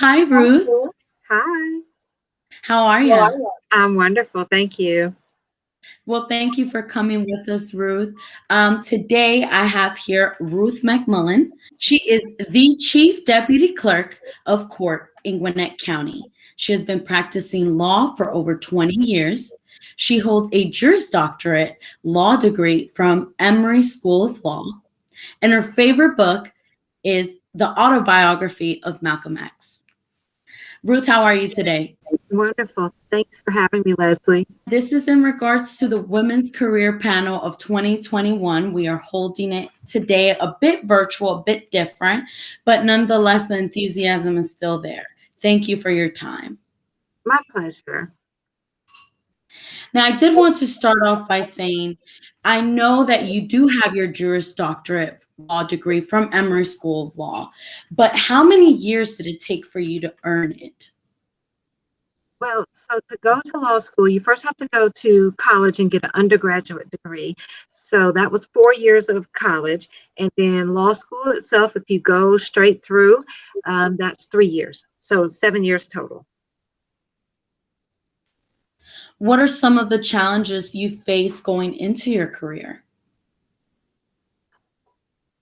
Hi, Ruth. Hi. How are How you? are you? I'm wonderful. Thank you. Well, thank you for coming with us, Ruth. Today, I have here Ruth Mcmullen. She is the Chief Deputy Clerk of Court in Gwinnett County. She has been practicing law for over 20 years. She holds a Juris Doctorate law degree from Emory School of Law, and her favorite book is The Autobiography of Malcolm X. Ruth, how are you today? Wonderful. Thanks for having me, Leslie. This is in regards to the Women's Career Panel of 2021. We are holding it today, a bit virtual, a bit different, but nonetheless, the enthusiasm is still there. Thank you for your time. My pleasure. Now, I did want to start off by saying, I know that you do have your Juris Doctorate law degree from Emory School of Law, but how many years did it take for you to earn it? Well, so to go to law school, you first have to go to college and get an undergraduate degree. So that was 4 years of college. And then law school itself, if you go straight through, that's 3 years. So 7 years total. What are some of the challenges you face going into your career?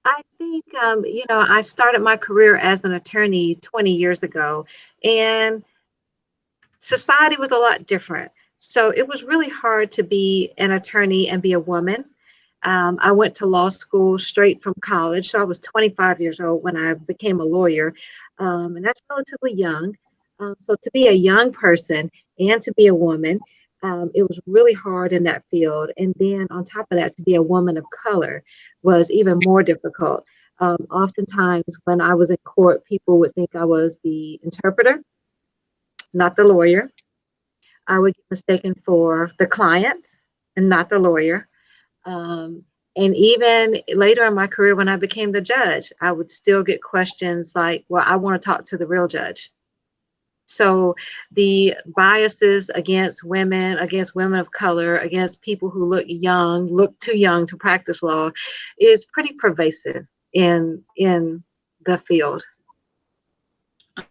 I think, I started my career as an attorney 20 years ago, and society was a lot different. So it was really hard to be an attorney and be a woman. I went to law school straight from college. So I was 25 years old when I became a lawyer, and that's relatively young. So to be a young person and to be a woman, it was really hard in that field. And then on top of that, to be a woman of color was even more difficult. Oftentimes, when I was in court, people would think I was the interpreter, not the lawyer. I would get mistaken for the client and not the lawyer. Um, and even later in my career, when I became the judge, I would still get questions like, well, I want to talk to the real judge. So the biases against women of color, against people who look too young to practice law, is pretty pervasive in the field.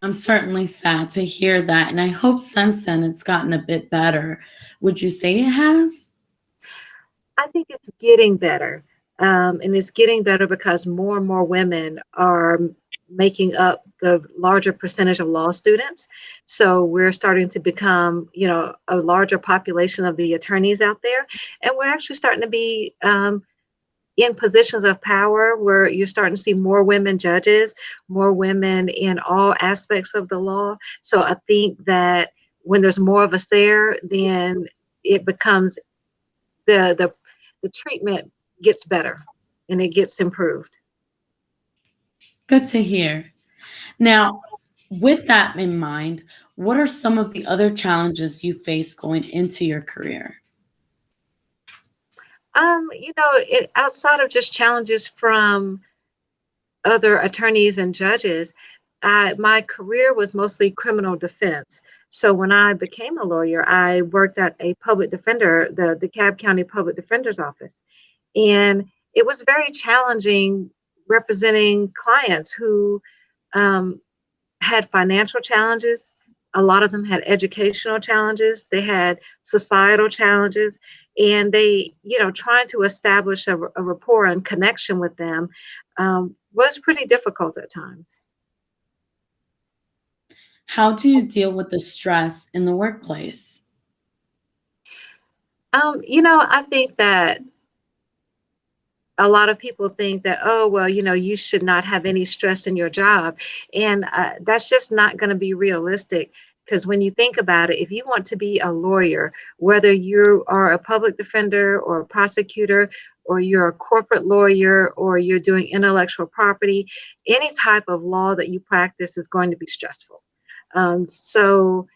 I'm certainly sad to hear that, and I hope since then it's gotten a bit better. Would you say it has? I think it's getting better. And it's getting better because more and more women are making up the larger percentage of law students. So we're starting to become, a larger population of the attorneys out there. And we're actually starting to be in positions of power where you're starting to see more women judges, more women in all aspects of the law. So I think that when there's more of us there, then it becomes the treatment gets better and it gets improved. Good to hear. Now, with that in mind, what are some of the other challenges you face going into your career? Outside of just challenges from other attorneys and judges, my career was mostly criminal defense. So when I became a lawyer, I worked at a public defender, the DeKalb County Public Defender's Office. And it was very challenging representing clients who had financial challenges. A lot of them had educational challenges. They had societal challenges. And they, trying to establish a rapport and connection with them was pretty difficult at times. How do you deal with the stress in the workplace? I think that a lot of people think that, oh, well, you should not have any stress in your job. And that's just not going to be realistic. Because when you think about it, if you want to be a lawyer, whether you are a public defender or a prosecutor, or you're a corporate lawyer, or you're doing intellectual property, any type of law that you practice is going to be stressful. So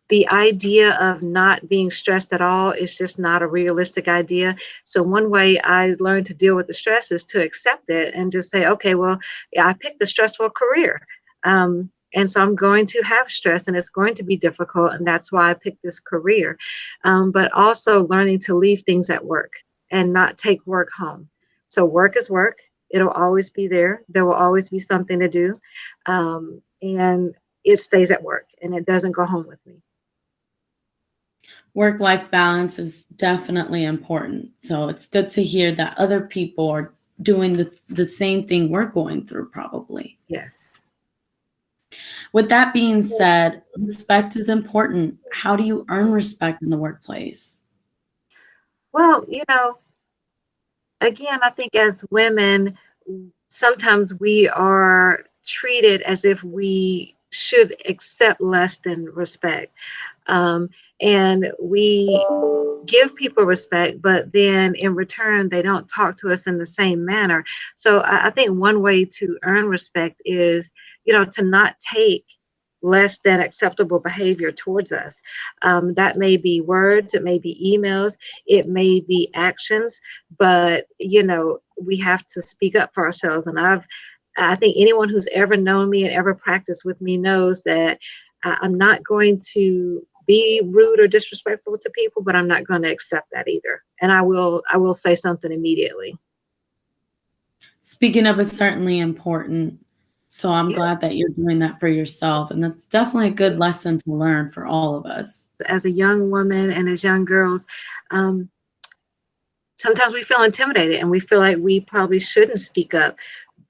the idea of not being stressed at all is just not a realistic idea. So one way I learned to deal with the stress is to accept it and just say, okay, well, yeah, I picked a stressful career. And so I'm going to have stress and it's going to be difficult. And that's why I picked this career. But also learning to leave things at work and not take work home. So work is work. It'll always be there. There will always be something to do. And it stays at work and it doesn't go home with me. Work-life balance is definitely important. So it's good to hear that other people are doing the same thing we're going through, probably. Yes. With that being said, respect is important. How do you earn respect in the workplace? Well, again, I think as women, sometimes we are treated as if we should accept less than respect. And we give people respect, but then in return, they don't talk to us in the same manner. So I think one way to earn respect is, to not take less than acceptable behavior towards us. That may be words, it may be emails, it may be actions, but we have to speak up for ourselves. And I think anyone who's ever known me and ever practiced with me knows that I'm not going to be rude or disrespectful to people, but I'm not going to accept that either. And I will say something immediately. Speaking up is certainly important. So I'm glad that you're doing that for yourself. And that's definitely a good lesson to learn for all of us. As a young woman and as young girls, sometimes we feel intimidated and we feel like we probably shouldn't speak up.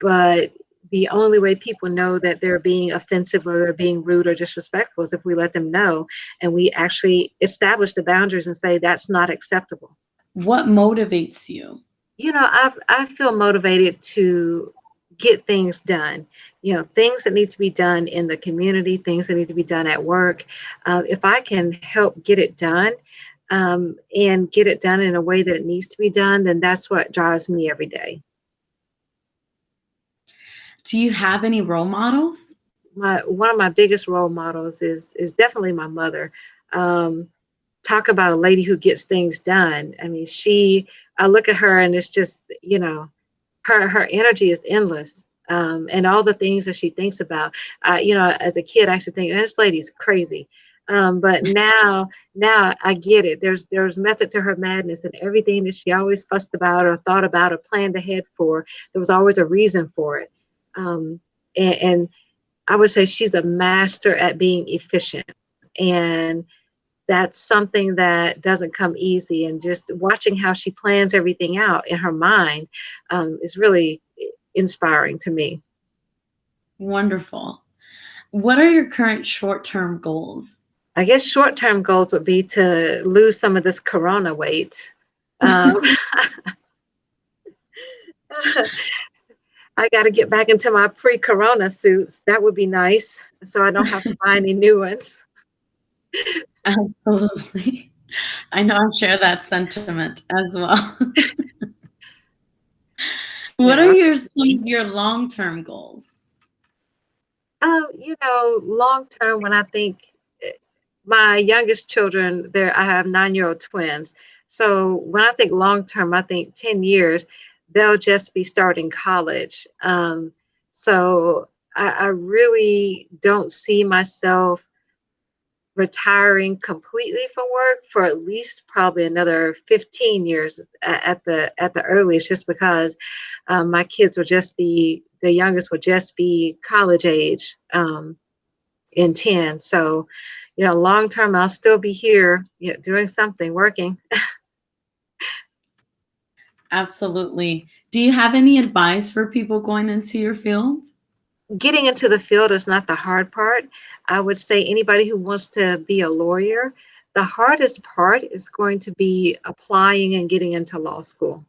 But the only way people know that they're being offensive or they're being rude or disrespectful is if we let them know and we actually establish the boundaries and say that's not acceptable. What motivates you? I feel motivated to get things done, things that need to be done in the community, things that need to be done at work. If I can help get it done and get it done in a way that it needs to be done, then that's what drives me every day. Do you have any role models? One of my biggest role models is definitely my mother. Talk about a lady who gets things done. I mean, I look at her and it's just, her energy is endless. And all the things that she thinks about, as a kid, I used to think, this lady's crazy. But now I get it. There's method to her madness, and everything that she always fussed about or thought about or planned ahead for, there was always a reason for it. And I would say she's a master at being efficient. And that's something that doesn't come easy. And just watching how she plans everything out in her mind is really inspiring to me. Wonderful. What are your current short-term goals? I guess short-term goals would be to lose some of this corona weight. I got to get back into my pre-corona suits. That would be nice. So I don't have to buy any new ones. Absolutely. I know I share that sentiment as well. What are some of your long-term goals? Long-term, when I think my youngest children, I have 9-year-old twins. So when I think long-term, I think 10 years, they'll just be starting college. So I really don't see myself retiring completely from work for at least probably another 15 years at the earliest, just because my kids the youngest will just be college age in 10. So, long term, I'll still be here doing something, working. Absolutely. Do you have any advice for people going into your field? Getting into the field is not the hard part. I would say anybody who wants to be a lawyer, the hardest part is going to be applying and getting into law school.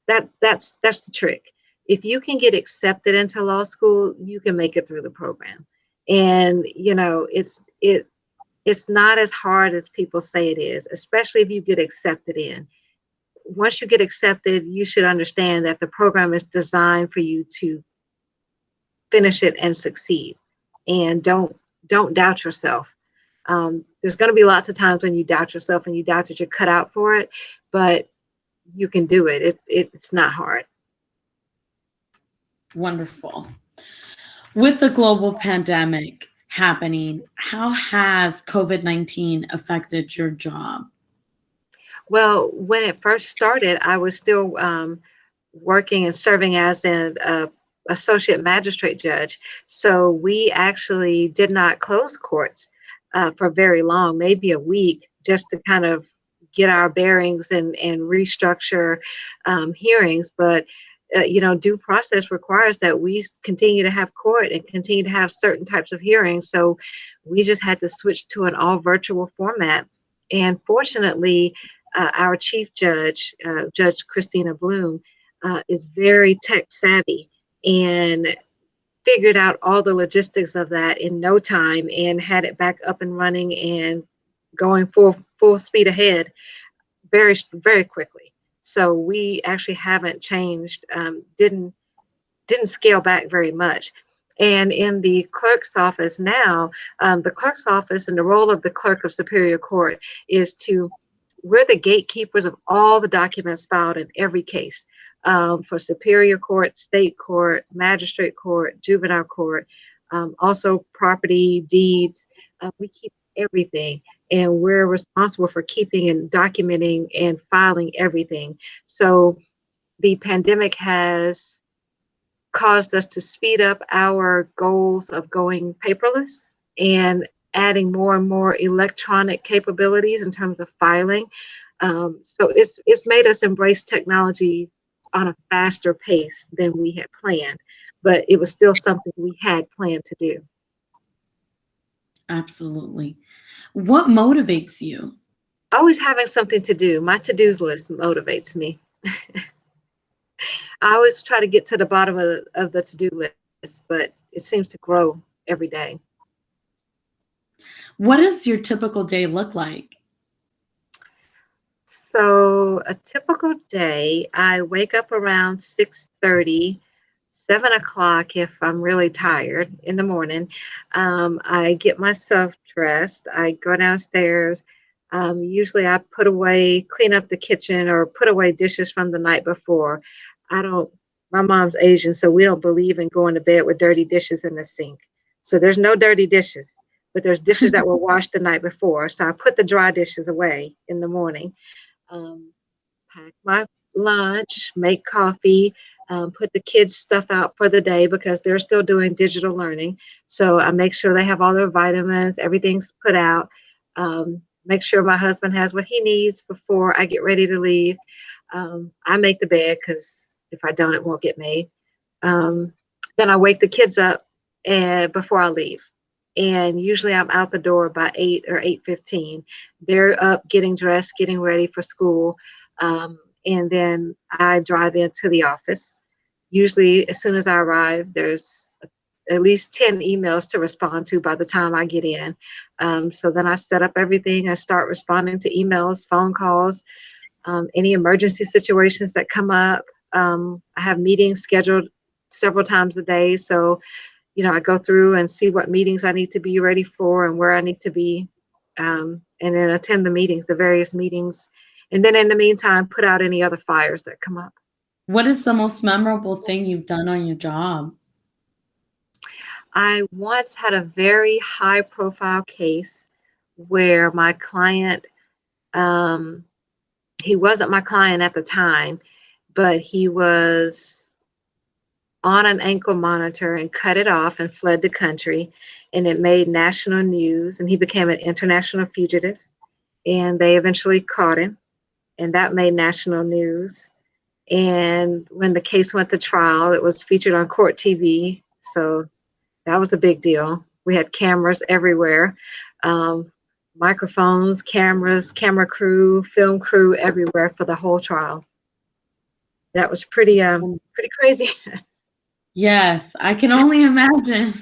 That's the trick. If you can get accepted into law school, you can make it through the program. And it's not as hard as people say it is, especially if you get accepted in. Once you get accepted, you should understand that the program is designed for you to finish it and succeed. And don't doubt yourself. There's going to be lots of times when you doubt yourself and you doubt that you're cut out for it, but you can do it. It's not hard. Wonderful. With the global pandemic happening, how has COVID-19 affected your job? Well, when it first started, I was still working and serving as a associate magistrate judge. So we actually did not close courts for very long, maybe a week, just to kind of get our bearings and restructure hearings. But due process requires that we continue to have court and continue to have certain types of hearings. So we just had to switch to an all virtual format. And fortunately, our chief judge, Judge Christina Bloom, is very tech savvy and figured out all the logistics of that in no time and had it back up and running and going full speed ahead very, very quickly. So we actually haven't changed, didn't scale back very much. And in the clerk's office now, the clerk's office and the role of the clerk of Superior Court is we're the gatekeepers of all the documents filed in every case, for Superior Court, State Court, Magistrate Court, Juvenile Court, also property, deeds. We keep everything, and we're responsible for keeping and documenting and filing everything. So the pandemic has caused us to speed up our goals of going paperless and adding more and more electronic capabilities in terms of filing. So it's made us embrace technology on a faster pace than we had planned, but it was still something we had planned to do. Absolutely. What motivates you? Always having something to do. My to-dos list motivates me. I always try to get to the bottom of the to-do list, but it seems to grow every day. What does your typical day look like? So a typical day, I wake up around 6:30, 7 o'clock if I'm really tired in the morning. I get myself dressed. I go downstairs. Usually I clean up the kitchen or put away dishes from the night before. My mom's Asian, so we don't believe in going to bed with dirty dishes in the sink. So there's no dirty dishes, but there's dishes that were washed the night before. So I put the dry dishes away in the morning. Pack my lunch, make coffee, put the kids' stuff out for the day because they're still doing digital learning. So I make sure they have all their vitamins, everything's put out. Make sure my husband has what he needs before I get ready to leave. I make the bed because if I don't, it won't get made. Then I wake the kids up before I leave. And usually I'm out the door by 8 or 8:15. They're up, getting dressed, getting ready for school. And then I drive into the office. Usually as soon as I arrive, there's at least 10 emails to respond to by the time I get in. So then I set up everything. I start responding to emails, phone calls, any emergency situations that come up. I have meetings scheduled several times a day. So, I go through and see what meetings I need to be ready for and where I need to be, and then attend the various meetings. And then in the meantime, put out any other fires that come up. What is the most memorable thing you've done on your job? I once had a very high profile case where my client, he wasn't my client at the time, but he was on an ankle monitor and cut it off and fled the country, and it made national news, and he became an international fugitive, and they eventually caught him, and that made national news. And when the case went to trial, it was featured on court TV, so that was a big deal. We had cameras everywhere, microphones, cameras, camera crew, film crew everywhere for the whole trial. That was pretty crazy. Yes, I can only imagine.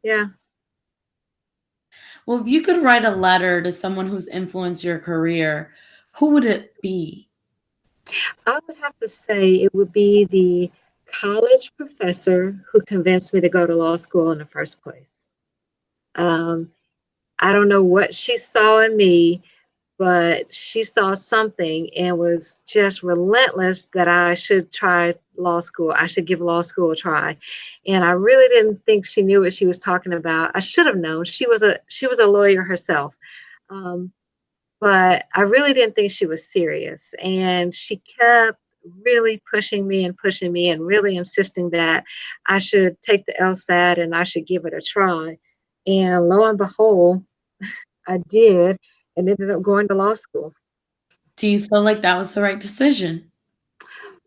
Yeah. Well, if you could write a letter to someone who's influenced your career, who would it be? I would have to say it would be the college professor who convinced me to go to law school in the first place. I don't know what she saw in me, but she saw something and was just relentless that I should try law school. I should give law school a try. And I really didn't think she knew what she was talking about. I should have known. She was a lawyer herself. But I really didn't think she was serious. And she kept really pushing me and really insisting that I should take the LSAT and I should give it a try. And lo and behold, I did and ended up going to law school. Do you feel like that was the right decision?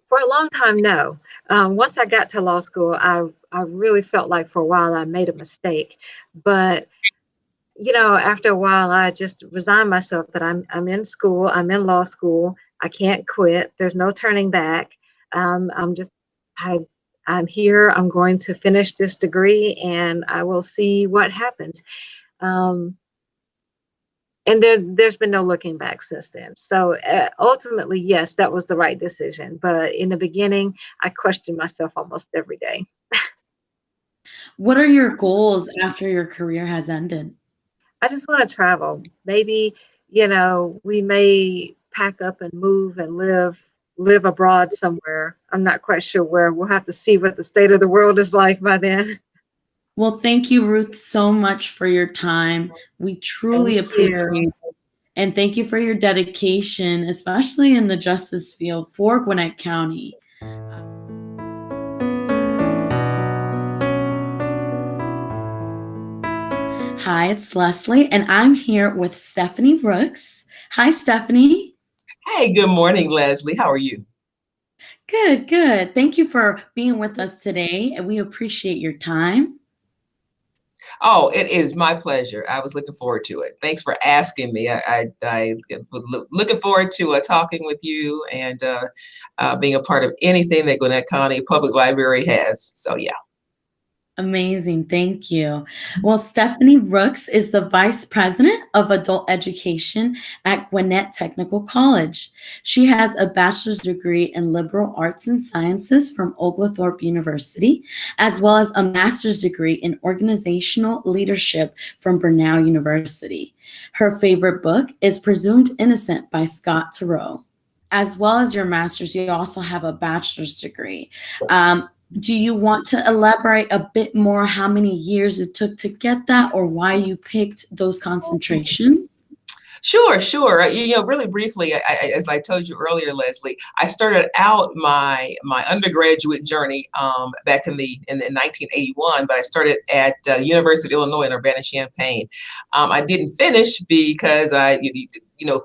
For a long time, no. Once I got to law school, I really felt like for a while I made a mistake. But after a while, I just resigned myself that I'm in school, I'm in law school, I can't quit. There's no turning back. I'm just I I'm here. I'm going to finish this degree, and I will see what happens. Um, and there's been no looking back since then. So ultimately, yes, that was the right decision. But in the beginning, I questioned myself almost every day. What are your goals after your career has ended? I just want to travel. Maybe, we may pack up and move and live abroad somewhere. I'm not quite sure where. We'll have to see what the state of the world is like by then. Well, thank you, Ruth, so much for your time. We truly Thank appreciate you. it. And thank you for your dedication, especially in the justice field for Gwinnett County. Hi, it's Leslie, and I'm here with Stephanie Rooks. Hi, Stephanie. Hey, good morning, Leslie. How are you? Good, good. Thank you for being with us today, and we appreciate your time. Oh, it is my pleasure. I was looking forward to it. Thanks for asking me. I was looking forward to talking with you and being a part of anything that Gwinnett County Public Library has. So, yeah. Amazing. Thank you. Well, Stephanie Rooks is the Vice President of Adult Education at Gwinnett Technical College. She has a bachelor's degree in liberal arts and sciences from Oglethorpe University, as well as a master's degree in organizational leadership from Brenau University. Her favorite book is Presumed Innocent by Scott Turow. As well as your master's, you also have a bachelor's degree. Do you want to elaborate a bit more how many years it took to get that or why you picked those concentrations? Sure. Really briefly, as I told you earlier, Leslie, I started out my undergraduate journey back in 1981, but I started at University of Illinois in Urbana-Champaign. I didn't finish because I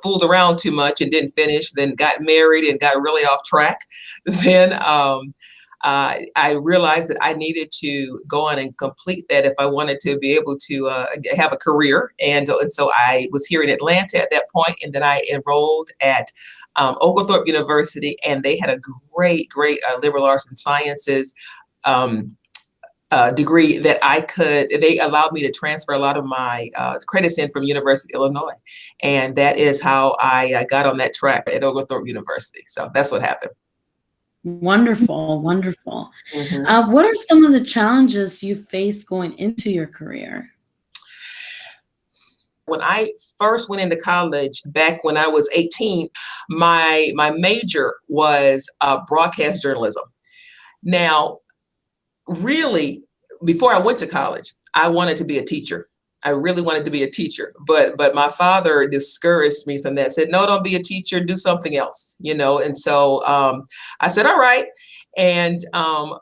fooled around too much and didn't finish. Then got married and got really off track. Then. I realized that I needed to go on and complete that if I wanted to be able to have a career. And so I was here in Atlanta at that point, and then I enrolled at Oglethorpe University, and they had a great liberal arts and sciences degree that they allowed me to transfer a lot of my credits in from University of Illinois. And that is how I got on that track at Oglethorpe University. So that's what happened. Wonderful, wonderful. Mm-hmm. What are some of the challenges you faced going into your career? When I first went into college back when I was 18, my major was broadcast journalism. Now, really, before I went to college, I wanted to be a teacher. I really wanted to be a teacher, but my father discouraged me from that. Said, "No, don't be a teacher. Do something else." And so I said, "All right." And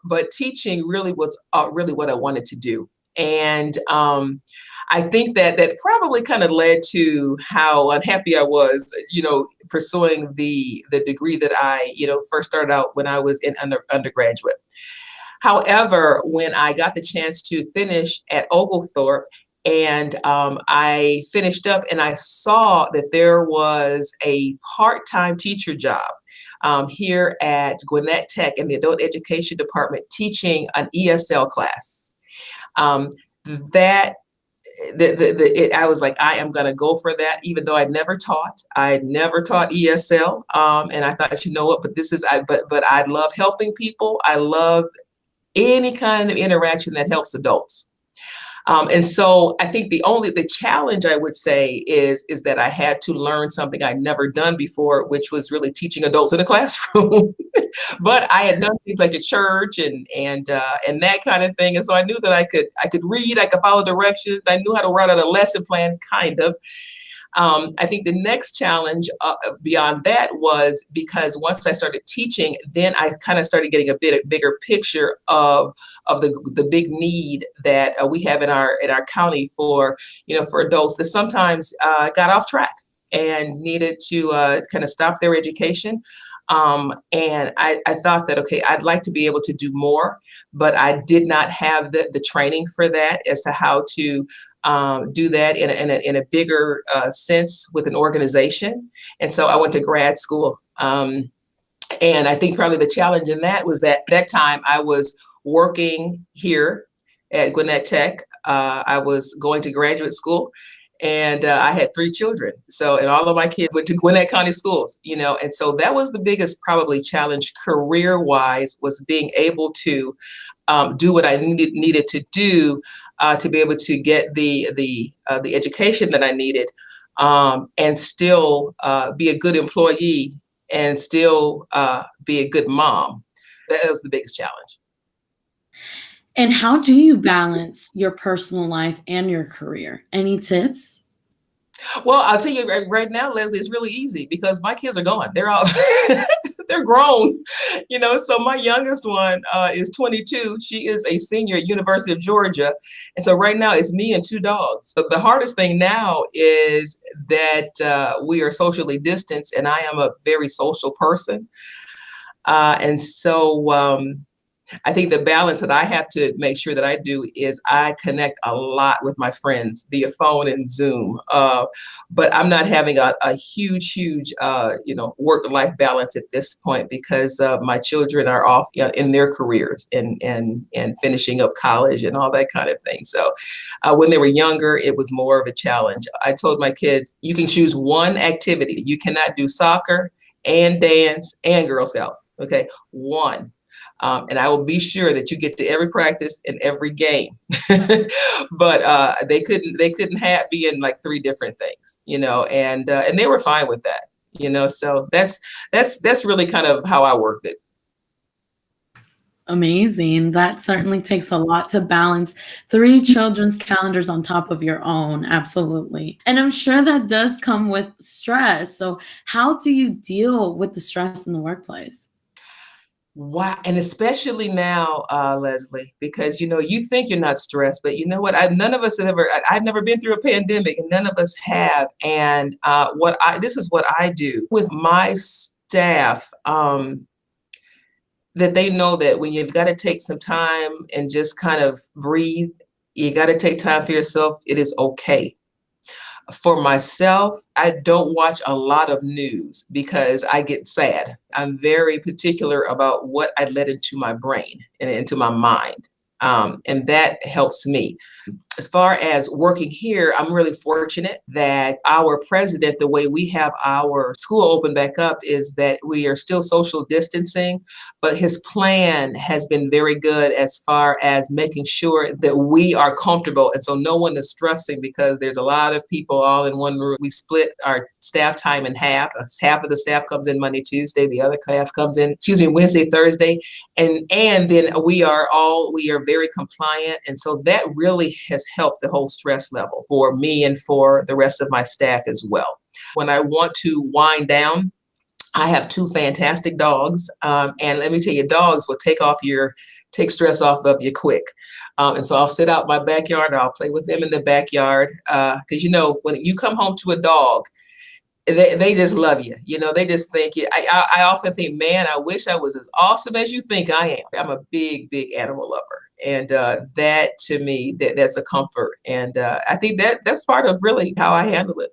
but teaching really was really what I wanted to do, and I think that probably kind of led to how unhappy I was, pursuing the degree that I first started out when I was in undergraduate. However, when I got the chance to finish at Oglethorpe, and I finished up and I saw that there was a part-time teacher job here at Gwinnett Tech in the Adult Education Department teaching an ESL class. I was like, I am going to go for that, even though I'd never taught ESL. And I thought, you know what, but I love helping people. I love any kind of interaction that helps adults. And so I think the challenge I would say is that I had to learn something I'd never done before, which was really teaching adults in a classroom. But I had done things like at church and that kind of thing. And so I knew that I could read, I could follow directions. I knew how to write out a lesson plan, kind of. I think the next challenge beyond that was because once I started teaching, then I kind of started getting a bigger picture of the big need that we have in our county for for adults that sometimes got off track and needed to kind of stop their education. And I thought that, okay, I'd like to be able to do more, but I did not have the training for that as to how to do that in a bigger sense with an organization. And so I went to grad school. And I think probably the challenge in that was that time I was working here at Gwinnett Tech. I was going to graduate school. And I had 3 children. So, and all of my kids went to Gwinnett County schools, and so that was the biggest probably challenge career-wise, was being able to do what I needed to do to be able to get the education that I needed, and still be a good employee and still be a good mom. That was the biggest challenge. And how do you balance your personal life and your career? Any tips? Well, I'll tell you right now, Leslie, it's really easy because my kids are gone. They're all they're grown, So my youngest one is 22. She is a senior at University of Georgia. And so right now it's me and 2 dogs. So the hardest thing now is that we are socially distanced, and I am a very social person. And so I think the balance that I have to make sure that I do is I connect a lot with my friends via phone and Zoom. But I'm not having a huge, work-life balance at this point because my children are off in their careers and finishing up college and all that kind of thing. So when they were younger, it was more of a challenge. I told my kids, you can choose one activity. You cannot do soccer and dance and Girl Scouts. Okay, one. And I will be sure that you get to every practice and every game. But they couldn't be in like 3 different things, and they were fine with that, So that's really kind of how I worked it. Amazing. That certainly takes a lot to balance 3 children's calendars on top of your own. Absolutely. And I'm sure that does come with stress. So how do you deal with the stress in the workplace? Wow. And especially now, Leslie, because, you think you're not stressed, but you know what? None of us have I've never been through a pandemic, and none of us have. And this is what I do with my staff, that they know that when you've got to take some time and just kind of breathe, you got to take time for yourself. It is okay. For myself, I don't watch a lot of news because I get sad. I'm very particular about what I let into my brain and into my mind. And that helps me. As far as working here, I'm really fortunate that our president, the way we have our school open back up, is that we are still social distancing, but his plan has been very good as far as making sure that we are comfortable. And so no one is stressing because there's a lot of people all in one room. We split our staff time in half. Half of the staff comes in Monday, Tuesday. The other half comes in, Wednesday, Thursday. And then we are very compliant. And so that really has helped the whole stress level for me and for the rest of my staff as well. When I want to wind down, I have 2 fantastic dogs. And let me tell you, dogs will take stress off of you quick. And so I'll sit out in my backyard, or I'll play with them in the backyard. Because, when you come home to a dog, they just love you. They just think you. I often think, man, I wish I was as awesome as you think I am. I'm a big, big animal lover. And that to me, that's a comfort. And I think that's part of really how I handle it.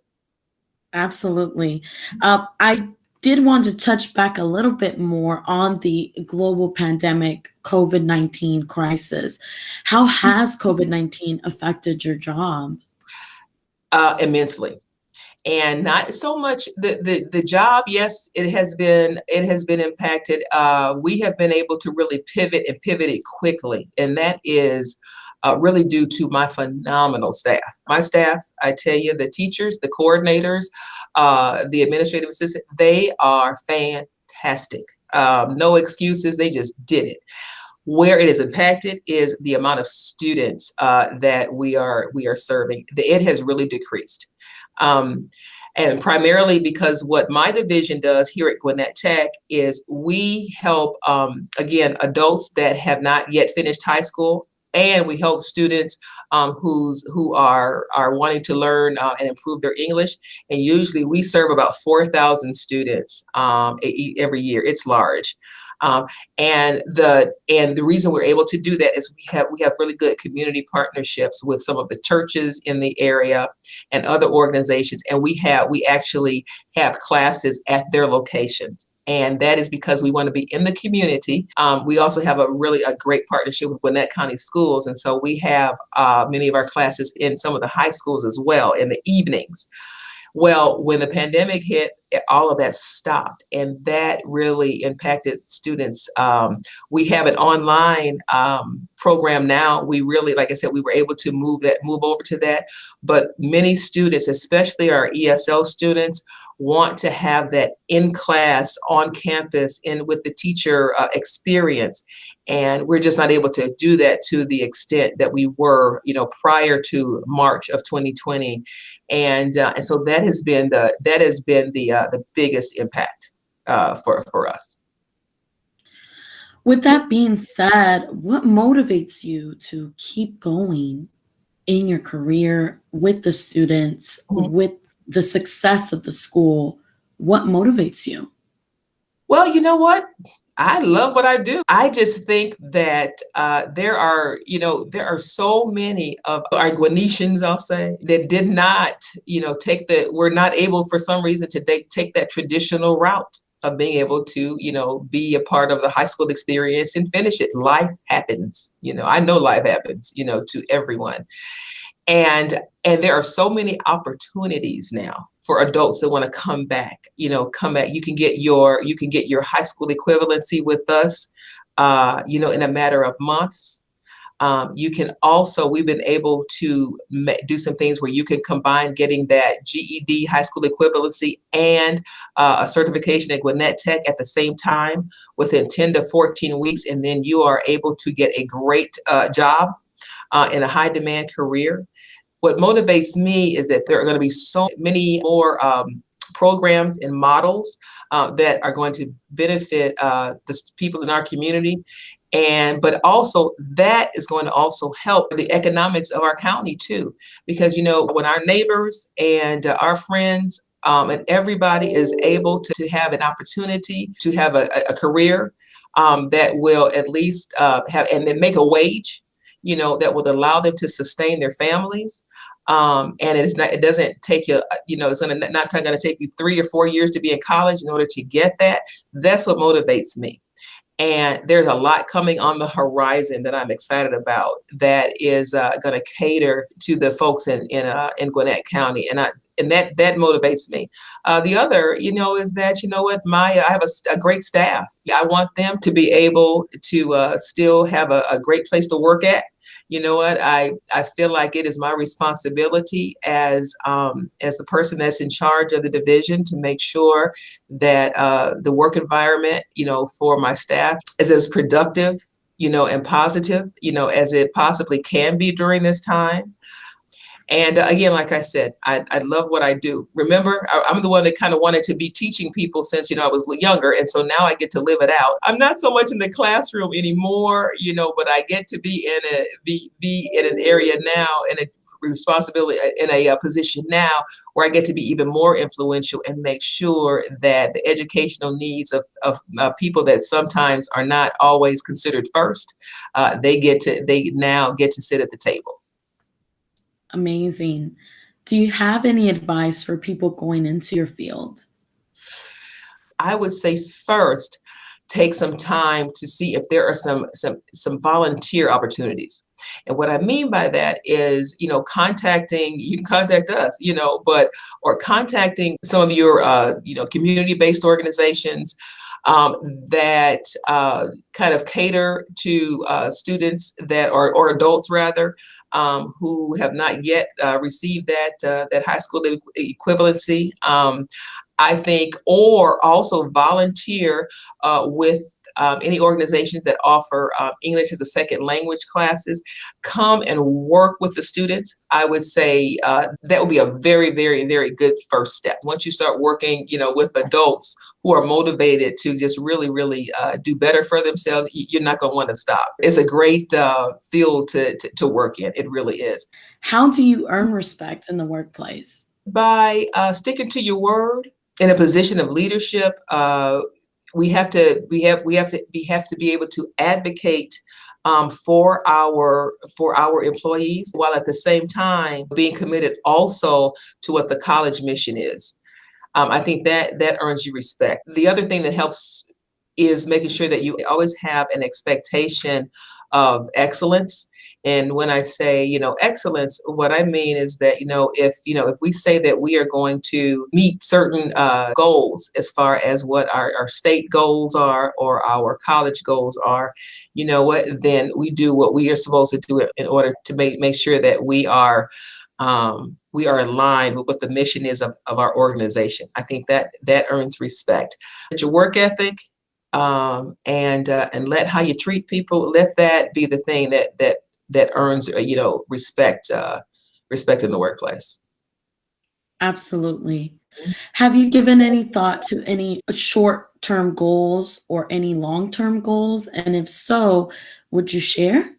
Absolutely. I did want to touch back a little bit more on the global pandemic, COVID-19 crisis. How has COVID-19 affected your job? Immensely. And not so much the job. Yes, it has been impacted. We have been able to really pivot it quickly. And that is really due to my phenomenal staff. My staff, I tell you, the teachers, the coordinators, the administrative assistant, they are fantastic. No excuses. They just did it. Where it is impacted is the amount of students that we are serving. It has really decreased. And primarily because what my division does here at Gwinnett Tech is we help, again, adults that have not yet finished high school, and we help students who are wanting to learn and improve their English. And usually we serve about 4,000 students every year. It's large. And the reason we're able to do that is we have really good community partnerships with some of the churches in the area and other organizations, and we actually have classes at their locations. And that is because we want to be in the community. We also have a great partnership with Gwinnett County Schools. And so we have many of our classes in some of the high schools as well in the evenings. Well, when the pandemic hit, all of that stopped, and that really impacted students. We have an online program now. We really, like I said, we were able to move over to that. But many students, especially our ESL students, want to have that in class, on campus, and with the teacher experience. And we're just not able to do that to the extent that we were, prior to March of 2020. And so that has been the biggest impact for us. With that being said, what motivates you to keep going in your career with the students, with the success of the school? What motivates you? Well, you know what? I love what I do. I just think that there are so many of our Gwinnetians, I'll say, that did not, were not able for some reason to take that traditional route of being able to, be a part of the high school experience and finish it. Life happens. I know life happens, to everyone. And there are so many opportunities now for adults that want to come back. You can get your high school equivalency with us, in a matter of months. You can also, we've been able to do some things where you can combine getting that GED high school equivalency and a certification at Gwinnett Tech at the same time within 10 to 14 weeks. And then you are able to get a great job in a high demand career. What motivates me is that there are going to be so many more programs and models that are going to benefit the people in our community. But also that is going to also help the economics of our county too, because, when our neighbors and our friends and everybody is able to have an opportunity to have a career that will at least have, and then make a wage, that will allow them to sustain their families. And it doesn't take you, it's not going to take you 3 or 4 years to be in college in order to get that. That's what motivates me. And there's a lot coming on the horizon that I'm excited about that is going to cater to the folks in Gwinnett County. And that motivates me. The other, is that, I have a great staff. I want them to be able to still have a great place to work at. You know what? I feel like it is my responsibility as the person that's in charge of the division to make sure that the work environment, for my staff is as productive, and positive, as it possibly can be during this time. And again, like I said, I love what I do. Remember, I'm the one that kind of wanted to be teaching people since, I was younger. And so now I get to live it out. I'm not so much in the classroom anymore, but I get to be in an area now, in a responsibility, in a position now where I get to be even more influential and make sure that the educational needs of people that sometimes are not always considered first, they now get to sit at the table. Amazing. Do you have any advice for people going into your field? I would say first, take some time to see if there are some volunteer opportunities. And what I mean by that is, you can contact us, or contacting some of your, community-based organizations that kind of cater to students that or adults rather, who have not yet received that high school equivalency. I think, or also volunteer with any organizations that offer English as a second language classes. Come and work with the students. I would say that would be a very, very, very good first step. Once you start working, with adults who are motivated to just really, really do better for themselves, you're not going to want to stop. It's a great field to work in. It really is. How do you earn respect in the workplace? By sticking to your word. In a position of leadership, we have to be able to advocate for our employees, while at the same time being committed also to what the college mission is. I think that earns you respect. The other thing that helps is making sure that you always have an expectation of excellence. And when I say, excellence, what I mean is that, if we say that we are going to meet certain goals as far as what our state goals are or our college goals are, then we do what we are supposed to do in order to make sure that we are aligned with what the mission is of our organization. I think that earns respect. But your work ethic, and let how you treat people, let that be the thing that earns respect in the workplace. Absolutely. Have you given any thought to any short-term goals or any long-term goals? And if so, would you share?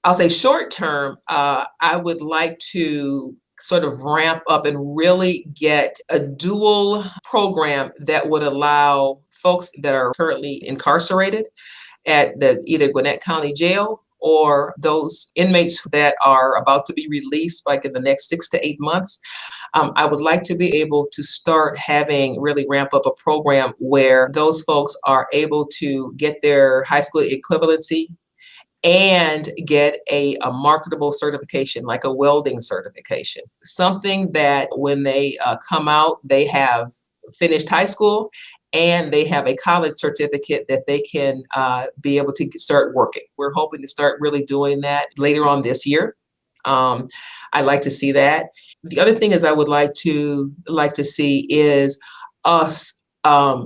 I'll say short term, I would like to sort of ramp up and really get a dual program that would allow folks that are currently incarcerated at the either Gwinnett County Jail or those inmates that are about to be released like in the next 6 to 8 months. I would like to be able to start really ramp up a program where those folks are able to get their high school equivalency and get a marketable certification, like a welding certification. Something that when they come out, they have finished high school and they have a college certificate that they can be able to start working. We're hoping to start really doing that later on this year. I'd like to see that. The other thing is I would like to see is us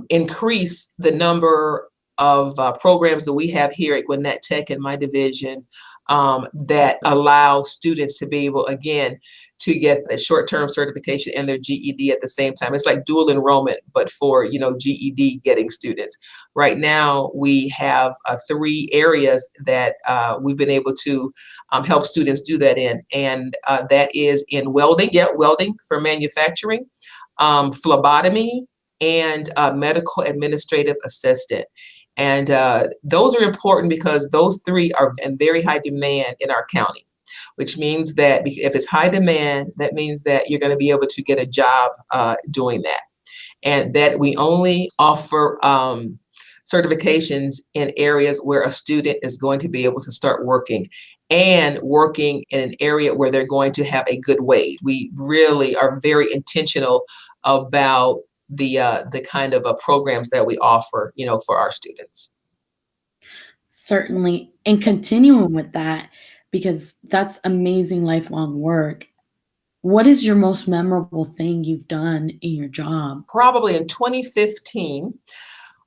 increase the number of programs that we have here at Gwinnett Tech in my division that allow students to be able, again, to get a short-term certification and their GED at the same time. It's like dual enrollment, but for, GED getting students. Right now, we have 3 areas that we've been able to help students do that in. And that is in welding for manufacturing, phlebotomy, and medical administrative assistant. And those are important because those 3 are in very high demand in our county, which means that if it's high demand, that means that you're going to be able to get a job doing that. And that we only offer certifications in areas where a student is going to be able to start working and working in an area where they're going to have a good wage. We really are very intentional about the kind of programs that we offer, for our students. Certainly. And continuing with that, because that's amazing lifelong work. What is your most memorable thing you've done in your job? Probably in 2015,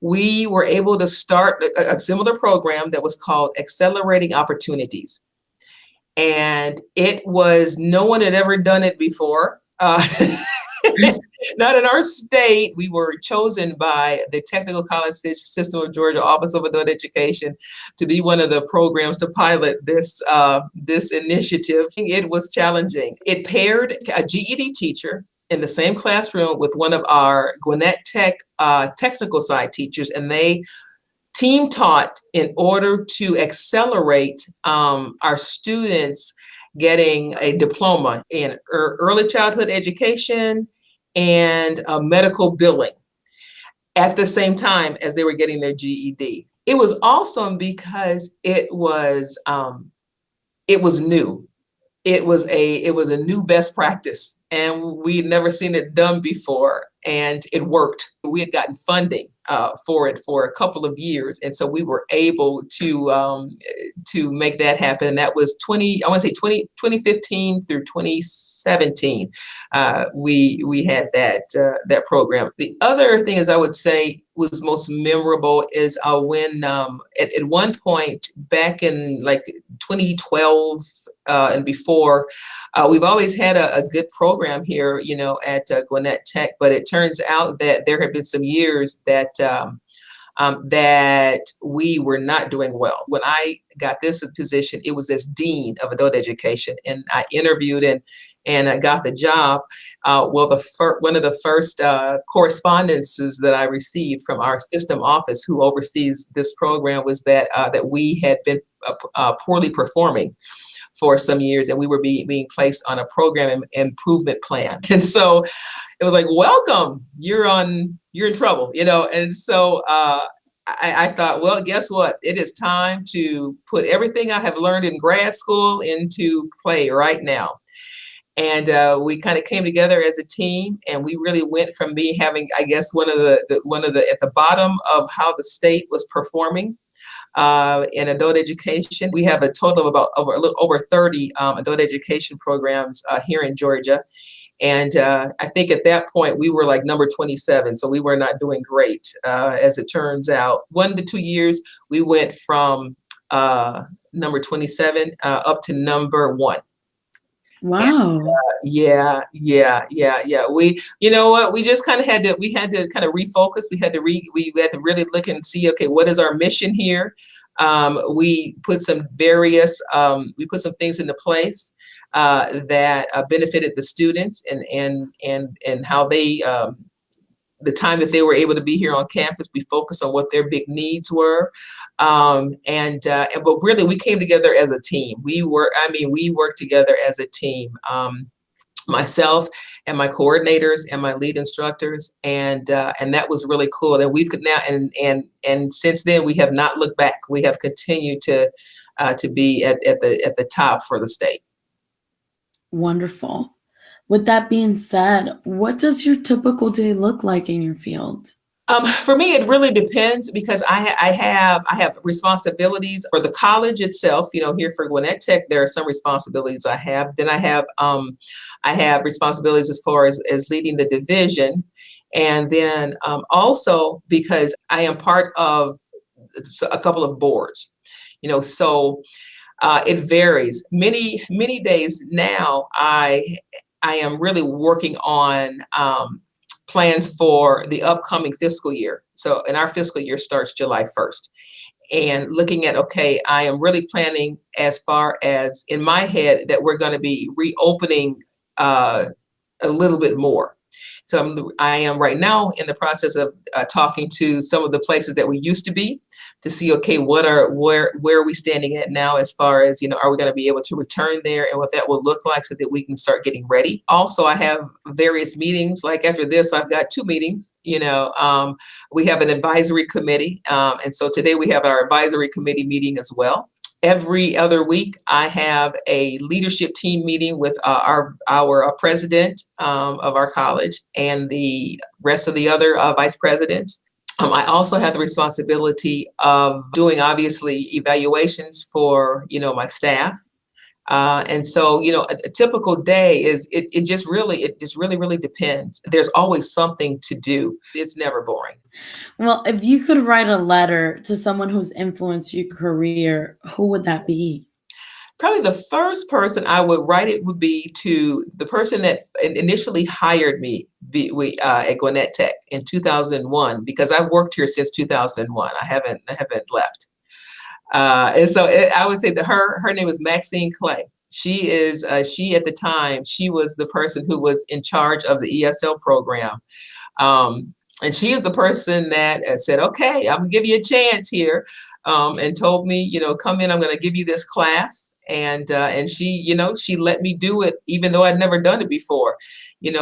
we were able to start a similar program that was called Accelerating Opportunities. And no one had ever done it before. Not in our state. We were chosen by the Technical College System of Georgia Office of Adult Education to be one of the programs to pilot this initiative. It was challenging. It paired a GED teacher in the same classroom with one of our Gwinnett Tech technical side teachers, and they team taught in order to accelerate our students getting a diploma in early childhood education and medical billing at the same time as they were getting their GED. It was awesome because it was new. It was a new best practice and we'd never seen it done before, and it worked. We had gotten funding for it for a couple of years, and so we were able to make that happen. And that was 2015 through 2017. We had that program. The other thing is I would say was most memorable is when at one point back in like 2012 and before, we've always had a good program here, at Gwinnett Tech, but it turns out that there have been some years that that we were not doing well. When I got this position, it was as Dean of Adult Education, and I interviewed and I got the job. One of the first correspondences that I received from our system office, who oversees this program, was that we had been poorly performing for some years, and we were being placed on a program improvement plan. And so it was like, welcome, you're in trouble, And so I thought, well, guess what? It is time to put everything I have learned in grad school into play right now. And we kind of came together as a team, and we really went from me having, I guess, one of the at the bottom of how the state was performing in adult education. We have a total of about over 30 adult education programs here in Georgia. And I think at that point we were like number 27, so we were not doing great. As it turns out, 1 to 2 years we went from number 27 up to number 1. Wow. And, yeah. We, you know what? We just kind of had to kind of refocus. We had to really look and see, okay, what is our mission here? We put some things into place that benefited the students and how they, the time that they were able to be here on campus. We focused on what their big needs were. But really we came together as a team. We worked together as a team. Myself and my coordinators and my lead instructors, and that was really cool. And we've now and since then we have not looked back. We have continued to be at the top for the state. Wonderful. With that being said, what does your typical day look like in your field? For me, it really depends, because I have responsibilities for the college itself. Here for Gwinnett Tech, there are some responsibilities I have. Then I have responsibilities as far as leading the division, and then also because I am part of a couple of boards. So it varies. Many days now, I am really working on plans for the upcoming fiscal year. So, and our fiscal year starts July 1st. And looking at, okay, I am really planning as far as in my head that we're going to be reopening a little bit more. So I am right now in the process of talking to some of the places that we used to be, to see, okay, where are we standing at now as far as, are we going to be able to return there, and what that will look like so that we can start getting ready. Also, I have various meetings. Like after this, I've got 2 meetings. We have an advisory committee. And so today we have our advisory committee meeting as well. Every other week, I have a leadership team meeting with our president of our college and the rest of the other vice presidents. I also have the responsibility of doing, obviously, evaluations for, my staff. And so, a typical day is, it just really depends. There's always something to do. It's never boring. Well, if you could write a letter to someone who's influenced your career, who would that be? Probably the first person I would write it would be to the person that initially hired me at Gwinnett Tech in 2001, because I've worked here since 2001. I haven't left. And so I would say that her name is Maxine Clay. She at the time, she was the person who was in charge of the ESL program. And she is the person that said, okay, I'm gonna give you a chance here. And told me, come in, I'm going to give you this class. And she, she let me do it, even though I'd never done it before,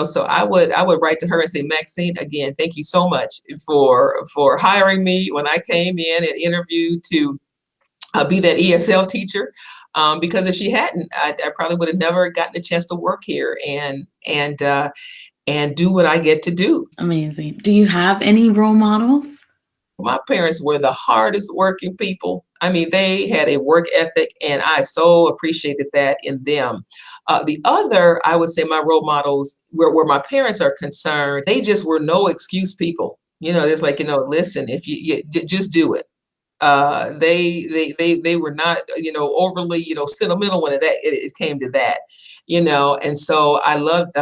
so I would write to her and say, Maxine, again, thank you so much for hiring me when I came in and interviewed to be that ESL teacher. Because if she hadn't, I probably would have never gotten a chance to work here and do what I get to do. Amazing. Do you have any role models? My parents were the hardest working people. I mean, they had a work ethic, and I so appreciated that in them. The other, I would say, my role models, where my parents are concerned, they just were no excuse people. It's like, listen, if you just do it. They were not, overly, sentimental when it came to that, and so I loved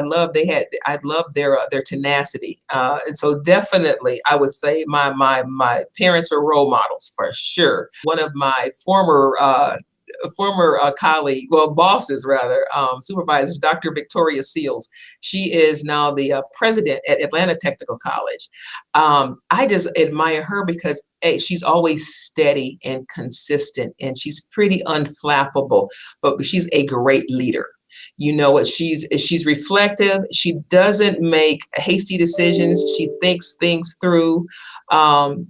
their tenacity. And so definitely I would say my parents are role models for sure. One of my former colleague, well, bosses rather, supervisors, Dr. Victoria Seals. She is now the president at Atlanta Technical College. I just admire her because she's always steady and consistent, and she's pretty unflappable, but she's a great leader. She's reflective. She doesn't make hasty decisions. She thinks things through, and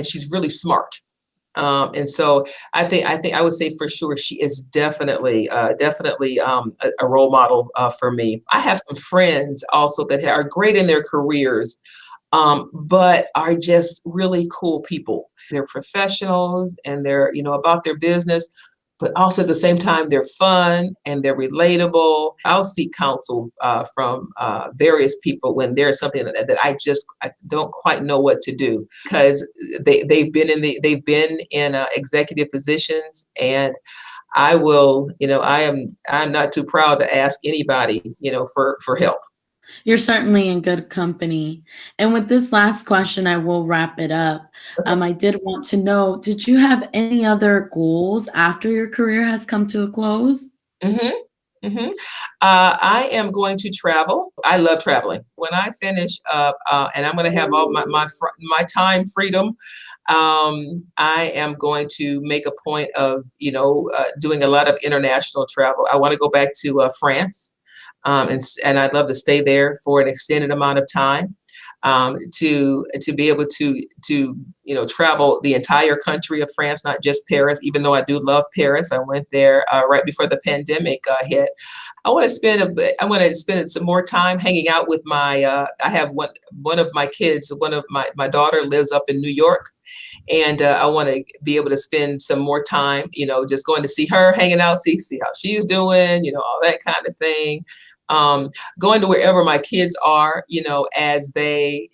she's really smart. And so I think I would say for sure she is definitely a role model for me. I have some friends also that are great in their careers, but are just really cool people. They're professionals and they're about their business, but also at the same time they're fun and they're relatable. I'll seek counsel from various people when there's something that I don't quite know what to do, because they've been in executive positions, and I will, I'm not too proud to ask anybody, for help. You're certainly in good company. And with this last question, I will wrap it up. I did want to know, did you have any other goals after your career has come to a close? I am going to travel. I love traveling. When I finish up, and I'm going to have all my time freedom, I am going to make a point of, doing a lot of international travel. I want to go back to France. And I'd love to stay there for an extended amount of time, to be able to travel the entire country of France, not just Paris. Even though I do love Paris, I went there right before the pandemic hit. I want to spend some more time hanging out with my. I have one of my kids. One of my daughter lives up in New York. And I want to be able to spend some more time, just going to see her, hanging out, see how she's doing, all that kind of thing. Going to wherever my kids are, as they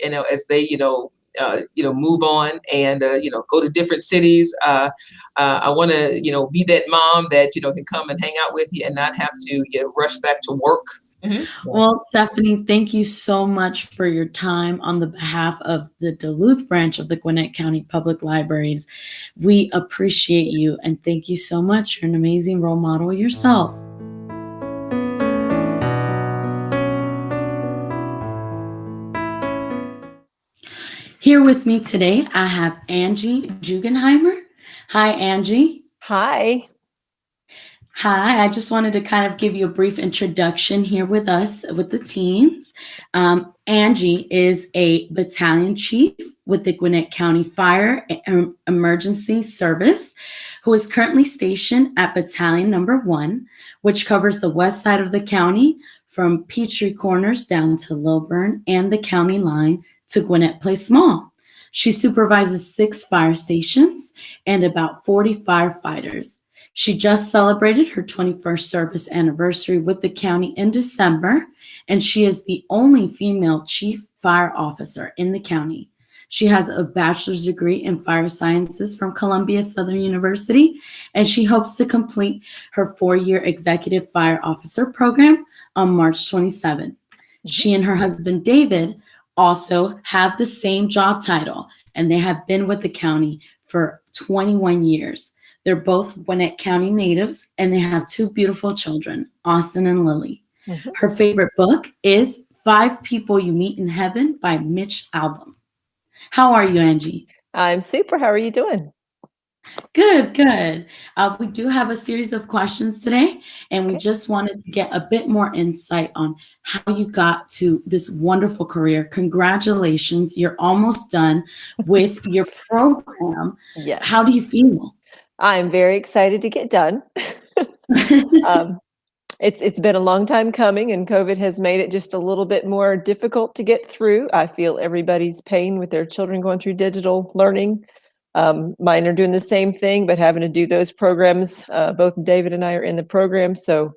move on and, go to different cities. I want to, be that mom that, can come and hang out with you and not have to rush back to work. Mm-hmm. Well, Stephanie, thank you so much for your time on the behalf of the Duluth branch of the Gwinnett County Public Libraries. We appreciate you and thank you so much. You're an amazing role model yourself. Here with me today, I have Angie Jugenheimer. Hi, Angie. Hi. Hi, I just wanted to kind of give you a brief introduction here with us, with the teens. Angie is a battalion chief with the Gwinnett County Fire Emergency Service, who is currently stationed at Battalion Number 1, which covers the west side of the county from Peachtree Corners down to Lilburn and the county line to Gwinnett Place Mall. She supervises 6 fire stations and about 40 firefighters. She just celebrated her 21st service anniversary with the county in December, and she is the only female chief fire officer in the county. She has a bachelor's degree in fire sciences from Columbia Southern University, and she hopes to complete her 4-year executive fire officer program on March 27th. She and her husband, David, also have the same job title, and they have been with the county for 21 years. They're both Gwinnett County natives, and they have 2 beautiful children, Austin and Lily. Mm-hmm. Her favorite book is 5 People You Meet in Heaven by Mitch Albom. How are you, Angie? I'm super. How are you doing? Good, good. We do have a series of questions today, and we just wanted to get a bit more insight on how you got to this wonderful career. Congratulations. You're almost done with your program. Yes. How do you feel? I'm very excited to get done. It's been a long time coming, and COVID has made it just a little bit more difficult to get through. I feel everybody's pain with their children going through digital learning. Mine are doing the same thing, but having to do those programs. Both David and I are in the program, so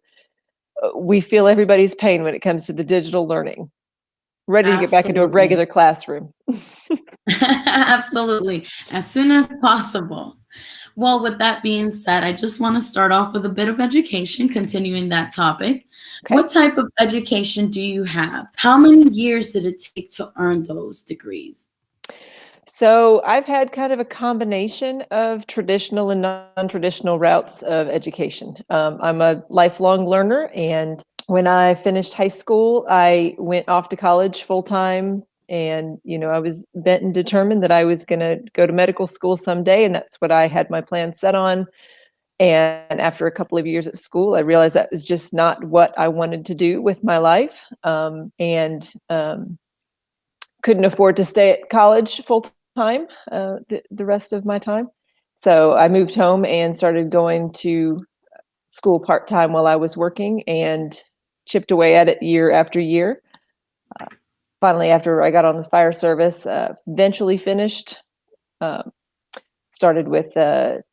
we feel everybody's pain when it comes to the digital learning. Ready to get back into a Absolutely. regular classroom. Absolutely. As soon as possible. Well, with that being said, I just want to start off with a bit of education, continuing that topic. Okay. What type of education do you have? How many years did it take to earn those degrees? So I've had kind of a combination of traditional and non-traditional routes of education. I'm a lifelong learner, and when I finished high school, I went off to college full time. And, I was bent and determined that I was going to go to medical school someday. And that's what I had my plan set on. And after a couple of years at school, I realized that was just not what I wanted to do with my life. And couldn't afford to stay at college full time the rest of my time. So I moved home and started going to school part time while I was working, and chipped away at it year after year. Finally, after I got on the fire service, eventually finished, started with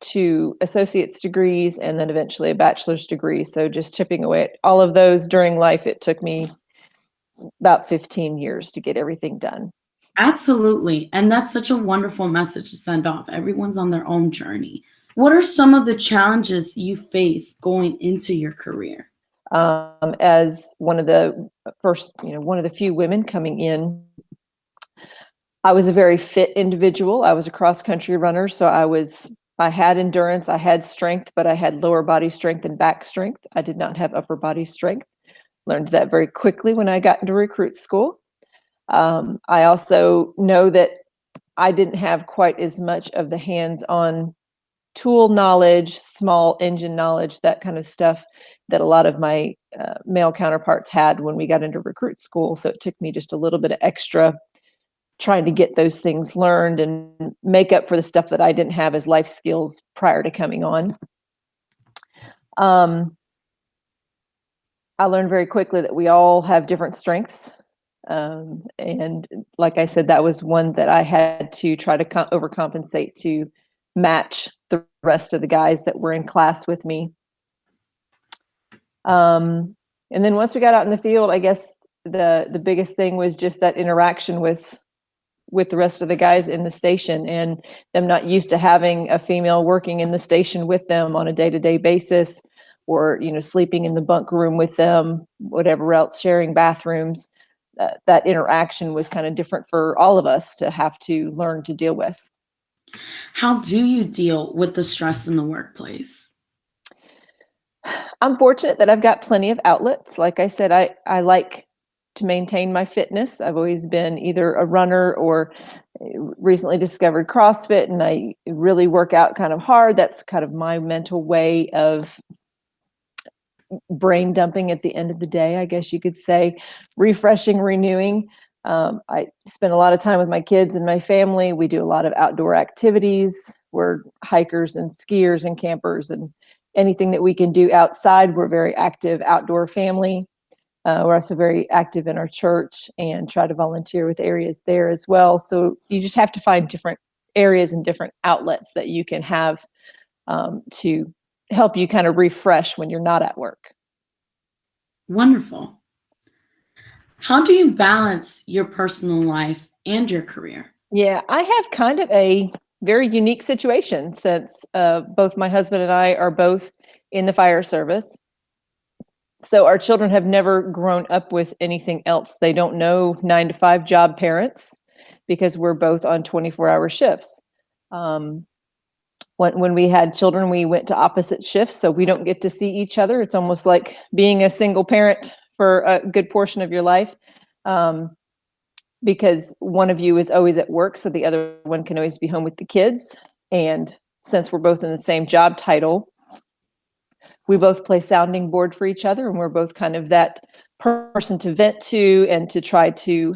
2 associate's degrees and then eventually a bachelor's degree. So just chipping away at all of those during life, it took me about 15 years to get everything done. Absolutely. And that's such a wonderful message to send off. Everyone's on their own journey. What are some of the challenges you face going into your career? As one of the first, one of the few women coming in, I was a very fit individual. I was a cross-country runner, so I had endurance, I had strength, but I had lower body strength and back strength. I did not have upper body strength. Learned that very quickly when I got into recruit school. I also know that I didn't have quite as much of the hands-on tool knowledge, small engine knowledge, that kind of stuff that a lot of my male counterparts had when we got into recruit school. So it took me just a little bit of extra trying to get those things learned and make up for the stuff that I didn't have as life skills prior to coming on. I learned very quickly that we all have different strengths. And like I said, that was one that I had to try to overcompensate to match the rest of the guys that were in class with me. And then once we got out in the field, I guess the biggest thing was just that interaction with the rest of the guys in the station, and them not used to having a female working in the station with them on a day-to-day basis, or sleeping in the bunk room with them, whatever else, sharing bathrooms. That interaction was kind of different for all of us to have to learn to deal with. How do you deal with the stress in the workplace? I'm fortunate that I've got plenty of outlets. Like I said, I like to maintain my fitness. I've always been either a runner or recently discovered CrossFit, and I really work out kind of hard. That's kind of my mental way of brain dumping at the end of the day, I guess you could say, refreshing, renewing. I spend a lot of time with my kids and my family. We do a lot of outdoor activities. We're hikers and skiers and campers, and anything that we can do outside. We're a very active outdoor family. We're also very active in our church and try to volunteer with areas there as well. So you just have to find different areas and different outlets that you can have to help you kind of refresh when you're not at work. Wonderful. How do you balance your personal life and your career? Yeah, I have kind of a very unique situation since both my husband and I are both in the fire service. So our children have never grown up with anything else. They don't know 9-to-5 job parents because we're both on 24-hour shifts. When we had children, we went to opposite shifts, so we don't get to see each other. It's almost like being a single parent for a good portion of your life, because one of you is always at work, so the other one can always be home with the kids. And since we're both in the same job title, we both play sounding board for each other, and we're both kind of that person to vent to and to try to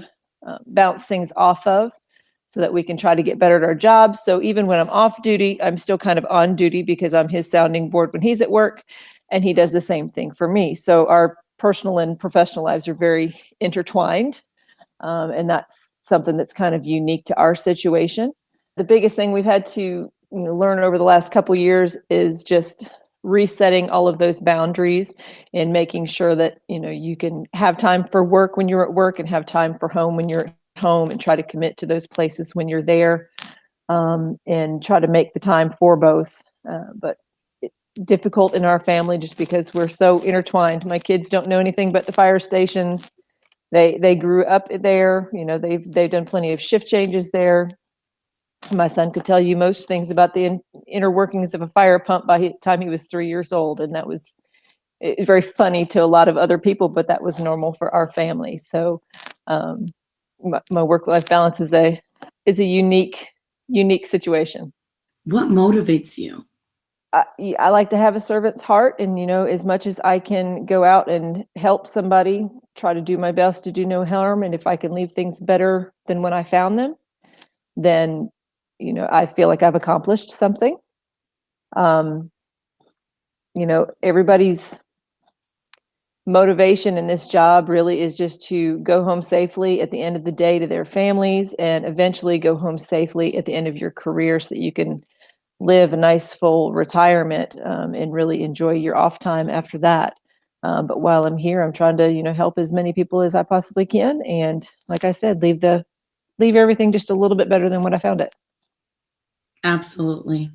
bounce things off of. so that we can try to get better at our jobs. So even when I'm off duty, I'm still kind of on duty because I'm his sounding board when he's at work, and he does the same thing for me. So our personal and professional lives are very intertwined. And that's something that's kind of unique to our situation. The biggest thing we've had to learn over the last couple of years is just resetting all of those boundaries and making sure that you can have time for work when you're at work and have time for home when you're at home, and try to commit to those places when you're there, and try to make the time for both. But it's difficult in our family just because we're so intertwined. My kids don't know anything but the fire stations. They grew up there. They've done plenty of shift changes there. My son could tell you most things about the inner workings of a fire pump by the time he was 3 years old, and that was very funny to a lot of other people, but that was normal for our family. So my work-life balance is a unique situation. What motivates you? I like to have a servant's heart, and as much as I can go out and help somebody, try to do my best to do no harm, and if I can leave things better than when I found them, then I feel like I've accomplished something. Everybody's motivation in this job really is just to go home safely at the end of the day to their families, and eventually go home safely at the end of your career so that you can live a nice full retirement, and really enjoy your off time after that. But while I'm here, I'm trying to help as many people as I possibly can, and like I said, leave everything just a little bit better than when I found it. Absolutely.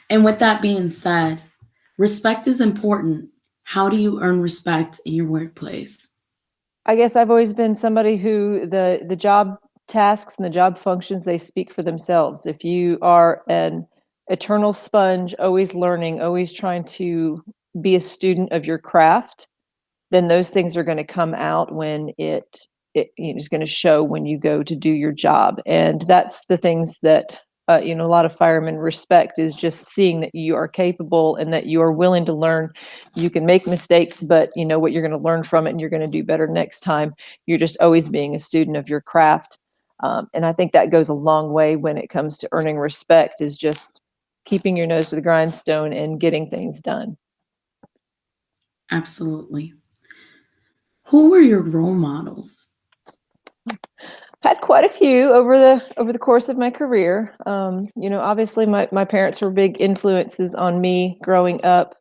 And with that being said, respect is important. How do you earn respect in your workplace? I guess I've always been somebody who the job tasks and the job functions, they speak for themselves. If you are an eternal sponge, always learning, always trying to be a student of your craft, then those things are going to come out when it is going to show when you go to do your job. And that's the things that a lot of firemen respect, is just seeing that you are capable and that you are willing to learn. You can make mistakes, but you know what you're going to learn from it, and you're going to do better next time. You're just always being a student of your craft. And I think that goes a long way when it comes to earning respect, is just keeping your nose to the grindstone and getting things done. Absolutely. Who were your role models? Had quite a few over the course of my career. Obviously my parents were big influences on me growing up.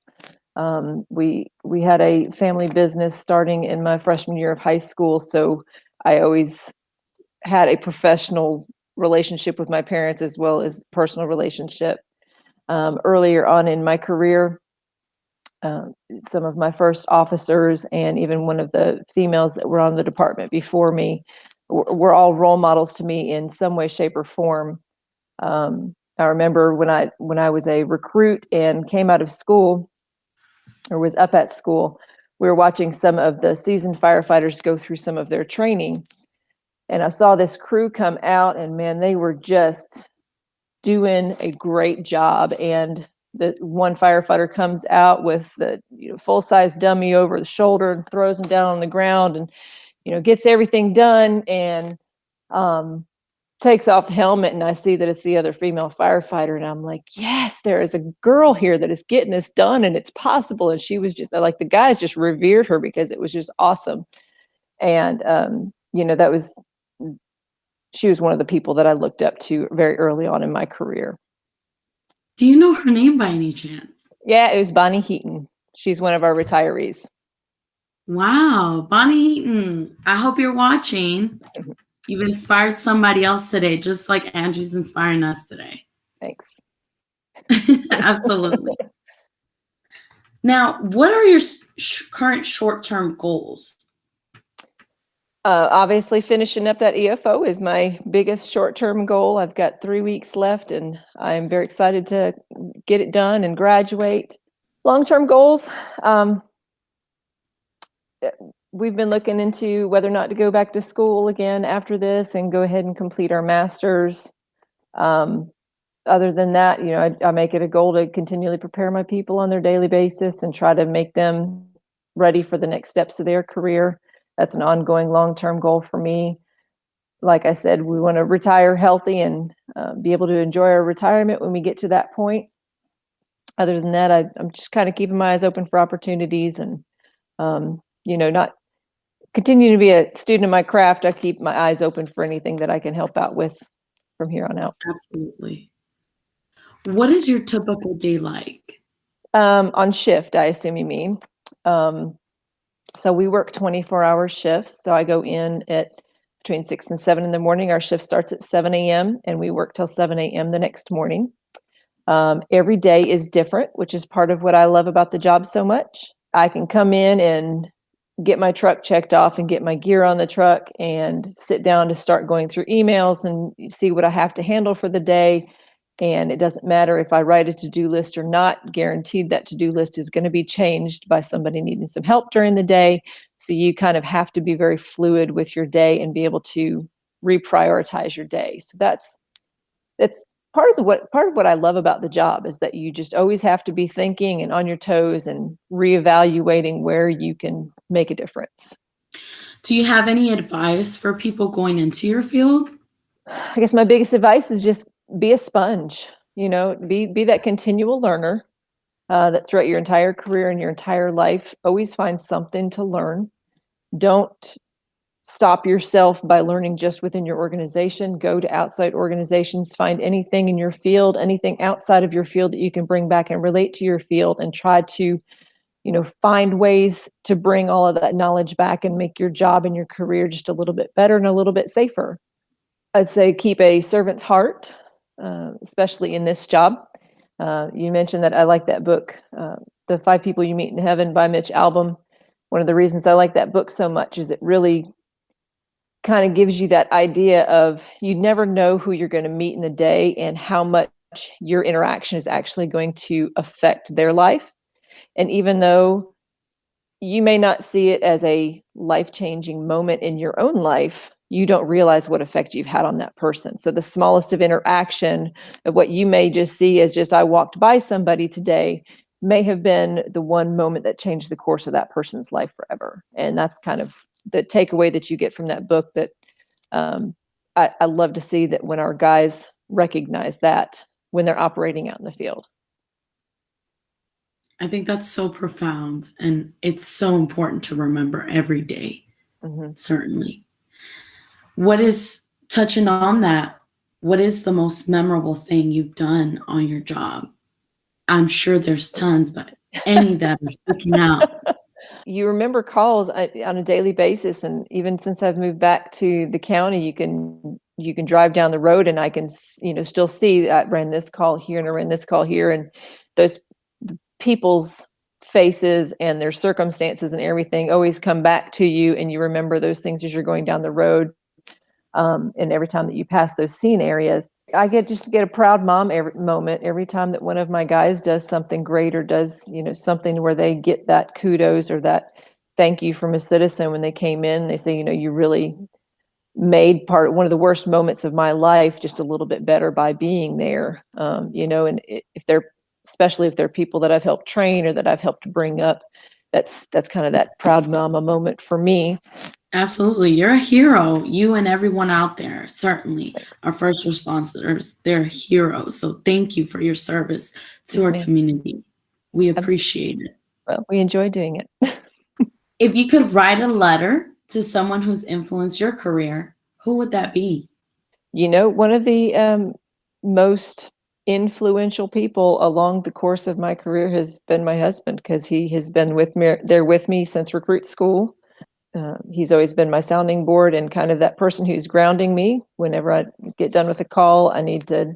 We had a family business starting in my freshman year of high school, so I always had a professional relationship with my parents as well as personal relationship. Earlier on in my career, some of my first officers and even one of the females that were on the department before me were all role models to me in some way, shape, or form. I remember when I was a recruit and came out of school, or was up at school, we were watching some of the seasoned firefighters go through some of their training. And I saw this crew come out, and man, they were just doing a great job. And the one firefighter comes out with the full-size dummy over the shoulder and throws him down on the ground, and gets everything done, and takes off the helmet, and I see that it's the other female firefighter, and I'm like, yes, there is a girl here that is getting this done, and it's possible. And she was just like, the guys just revered her because it was just awesome. And she was one of the people that I looked up to very early on in my career. Do you know her name by any chance? Yeah, it was Bonnie Heaton. She's one of our retirees. Wow, Bonnie Heaton, I hope you're watching. You've inspired somebody else today, just like Angie's inspiring us today. Thanks. Absolutely. Now, what are your current short-term goals? Obviously, finishing up that EFO is my biggest short-term goal. I've got 3 weeks left, and I'm very excited to get it done and graduate. Long-term goals, we've been looking into whether or not to go back to school again after this and go ahead and complete our master's. Other than that, I make it a goal to continually prepare my people on their daily basis and try to make them ready for the next steps of their career. That's an ongoing long-term goal for me. like I said, we want to retire healthy and be able to enjoy our retirement when we get to that point. Other than that, I'm just kind of keeping my eyes open for opportunities and, not continuing to be a student of my craft. I keep my eyes open for anything that I can help out with from here on out. Absolutely. What is your typical day like? On shift, I assume you mean. So we work 24-hour shifts. So I go in at between 6 and 7 in the morning. Our shift starts at 7 a.m. and we work till 7 a.m. the next morning. Every day is different, which is part of what I love about the job so much. I can come in and get my truck checked off and get my gear on the truck and sit down to start going through emails and see what I have to handle for the day. And it doesn't matter if I write a to-do list or not, guaranteed that to-do list is going to be changed by somebody needing some help during the day. So you kind of have to be very fluid with your day and be able to reprioritize your day. So that's part of what I love about the job is that you just always have to be thinking and on your toes and reevaluating where you can make a difference. Do you have any advice for people going into your field? I guess my biggest advice is just be a sponge, be that continual learner that throughout your entire career and your entire life, always find something to learn. Don't stop yourself by learning just within your organization. Go to outside organizations, find anything in your field, anything outside of your field that you can bring back and relate to your field and try to, find ways to bring all of that knowledge back and make your job and your career just a little bit better and a little bit safer. I'd say keep a servant's heart, especially in this job. You mentioned that I like that book, The 5 People You Meet in Heaven by Mitch Albom. One of the reasons I like that book so much is it really kind of gives you that idea of you never know who you're going to meet in the day and how much your interaction is actually going to affect their life. And even though you may not see it as a life-changing moment in your own life, you don't realize what effect you've had on that person. So the smallest of interaction of what you may just see as just, I walked by somebody today, may have been the one moment that changed the course of that person's life forever. And that's kind of the takeaway that you get from that book that I love to see that when our guys recognize that when they're operating out in the field. I think that's so profound and it's so important to remember every day, certainly. What is, touching on that, what is the most memorable thing you've done on your job? I'm sure there's tons, but any that are sticking out. You remember calls on a daily basis, and even since I've moved back to the county, you can drive down the road, and I can still see I ran this call here and I ran this call here, and those people's faces and their circumstances and everything always come back to you, and you remember those things as you're going down the road. And every time that you pass those scene areas, I get a proud mom moment every time that one of my guys does something great or does, something where they get that kudos or that thank you from a citizen when they came in. They say, you really made one of the worst moments of my life just a little bit better by being there. And especially if they're people that I've helped train or that I've helped bring up, that's kind of that proud mama moment for me. Absolutely. You're a hero. You and everyone out there, certainly. Our first responders, they're heroes. So thank you for your service to our community. We appreciate it. Well, we enjoy doing it. If you could write a letter to someone who's influenced your career, who would that be? One of the most influential people along the course of my career has been my husband, because he has been with me since recruit school. He's always been my sounding board and kind of that person who's grounding me. Whenever I get done with a call, I need to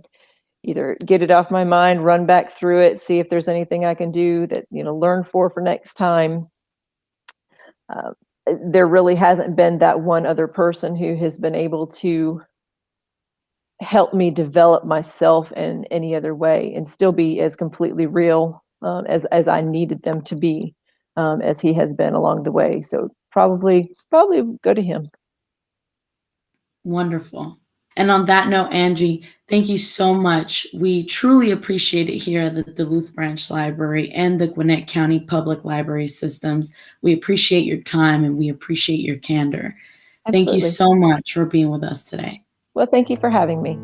either get it off my mind, run back through it, see if there's anything I can do that, learn for next time. There really hasn't been that one other person who has been able to help me develop myself in any other way and still be as completely real as I needed them to be, as he has been along the way. So probably go to him. Wonderful. And on that note, Angie, thank you so much. We truly appreciate it here at the Duluth Branch Library and the Gwinnett County Public Library Systems. We appreciate your time and we appreciate your candor. Thank you Absolutely. so much for being with us today. Well, thank you for having me.